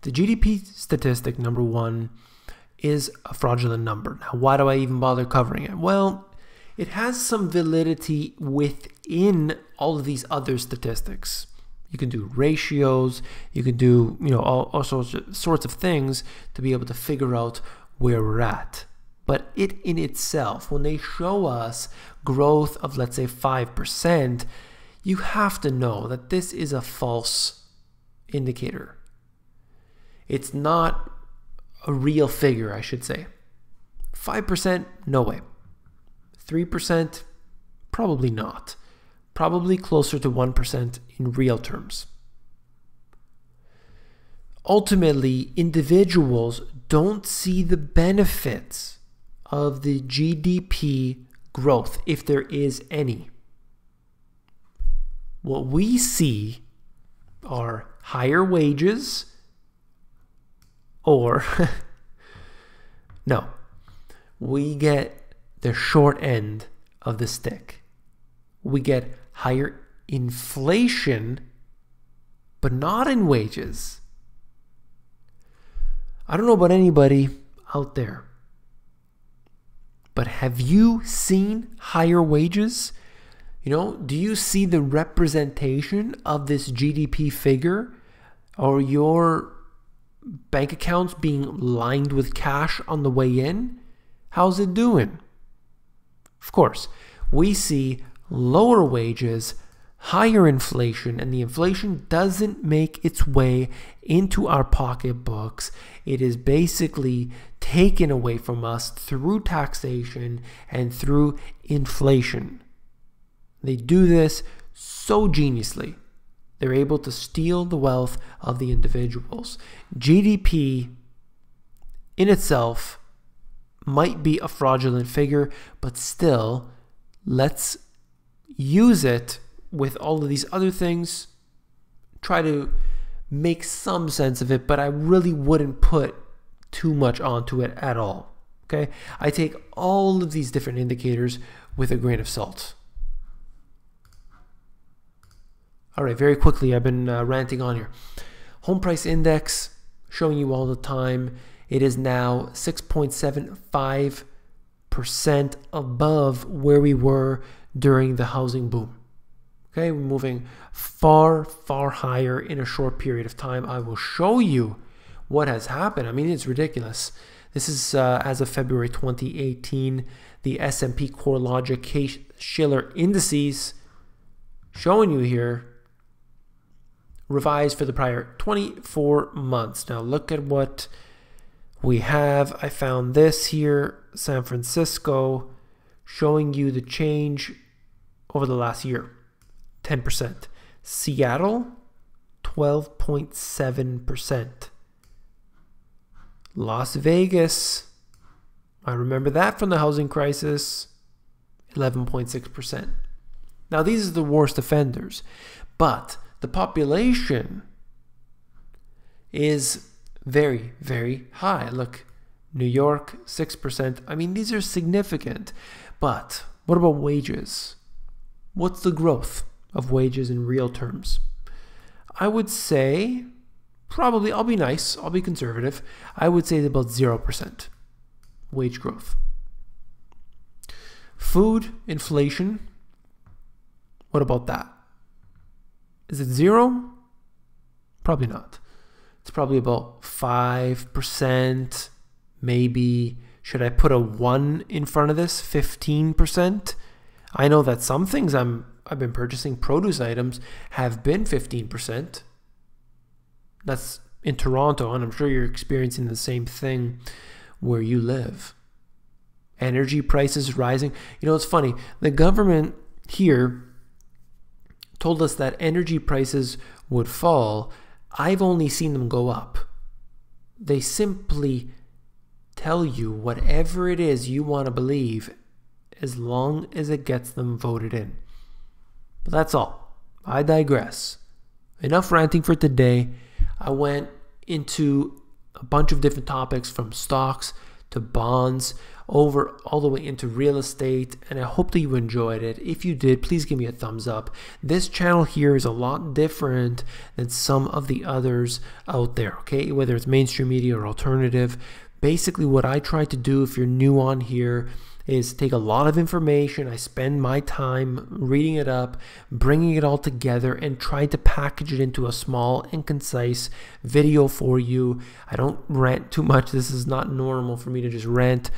The GDP statistic, number one, is a fraudulent number. Now, why do I even bother covering it? Well, it has some validity within all of these other statistics. You can do ratios, you can do, all sorts of things to be able to figure out where we're at. But it in itself, when they show us growth of, let's say, 5%, you have to know that this is a false indicator. It's not a real figure, I should say. 5%, no way. 3%, probably not. Probably closer to 1% in real terms. Ultimately, individuals don't see the benefits of the GDP growth, if there is any. What we see are higher wages, or no, we get the short end of the stick. We get higher inflation, but not in wages. I don't know about anybody out there, but have you seen higher wages? Do you see the representation of this GDP figure, or your bank accounts being lined with cash on the way in? How's it doing? Of course, we see lower wages, higher inflation, and the inflation doesn't make its way into our pocketbooks. It is basically taken away from us through taxation and through inflation. They do this so geniusly. They're able to steal the wealth of the individuals. GDP in itself might be a fraudulent figure, but still, let's use it with all of these other things. Try to make some sense of it, but I really wouldn't put too much onto it at all. Okay? I take all of these different indicators with a grain of salt. All right, very quickly, I've been ranting on here. Home price index, showing you all the time. It is now 6.75% above where we were during the housing boom. Okay, we're moving far, far higher in a short period of time. I will show you what has happened. I mean, it's ridiculous. This is as of February 2018, the S&P CoreLogic Case-Shiller indices showing you here revised for the prior 24 months. Now look at what we have. I found this here, San Francisco, showing you the change over the last year, 10%. Seattle, 12.7%. Las Vegas, I remember that from the housing crisis, 11.6%. Now these are the worst offenders, but the population is very, very high. Look, New York, 6%. I mean, these are significant. But what about wages? What's the growth of wages in real terms? I would say, probably, I'll be nice, I'll be conservative. I would say about 0% wage growth. Food inflation, what about that? Is it 0? Probably not. It's probably about 5%, maybe. Should I put a 1 in front of this? 15%? I know that some things I've been purchasing, produce items, have been 15%. That's in Toronto, and I'm sure you're experiencing the same thing where you live. Energy prices rising. It's funny. The government here told us that energy prices would fall. I've only seen them go up. They simply tell you whatever it is you want to believe as long as it gets them voted in. But that's all. I digress. Enough ranting for today. I went into a bunch of different topics, from stocks to bonds, over all the way into real estate, and I hope that you enjoyed it. If you did, please give me a thumbs up. This channel here is a lot different than some of the others out there, okay? Whether it's mainstream media or alternative. Basically, what I try to do, if you're new on here, is take a lot of information. I spend my time reading it up, bringing it all together, and trying to package it into a small and concise video for you. I don't rant too much. This is not normal for me to just rant,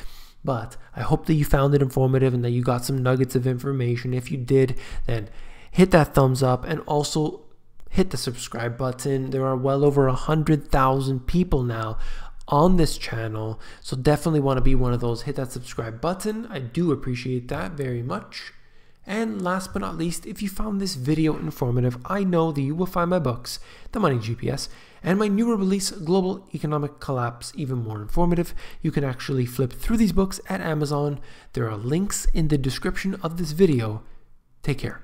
but I hope that you found it informative and that you got some nuggets of information. If you did, then hit that thumbs up and also hit the subscribe button. There are well over 100,000 people now on this channel, so definitely want to be one of those. Hit that subscribe button. I do appreciate that very much. And last but not least, if you found this video informative, I know that you will find my books, The Money GPS, and my newer release, Global Economic Collapse, even more informative. You can actually flip through these books at Amazon. There are links in the description of this video. Take care.